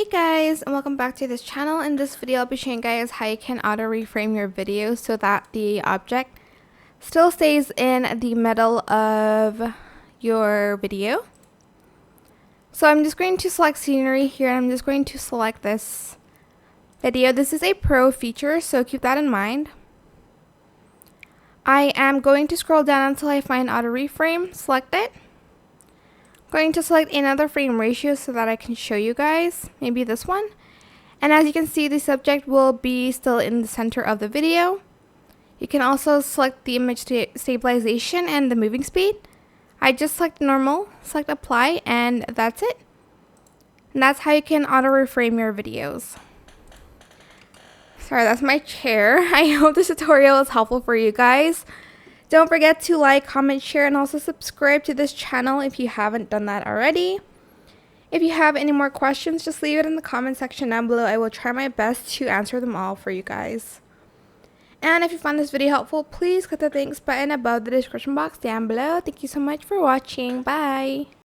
Hey guys, and welcome back to this channel. In this video I'll be showing you guys how you can auto reframe your video so that the object still stays in the middle of your video. So I'm just going to select scenery here, and I'm just going to select this video. This is a pro feature, so keep that in mind. I am going to scroll down until I find auto reframe, select it. Going to select another frame ratio so that I can show you guys, maybe this one. And as you can see, the subject will be still in the center of the video. You can also select the image stabilization and the moving speed. I just select normal, select apply, and that's it. And that's how you can auto reframe your videos. Sorry, that's my chair. I hope this tutorial is helpful for you guys. Don't forget to like, comment, share, and also subscribe to this channel if you haven't done that already. If you have any more questions, just leave it in the comment section down below. I will try my best to answer them all for you guys. And if you found this video helpful, please click the thanks button above the description box down below. Thank you so much for watching. Bye!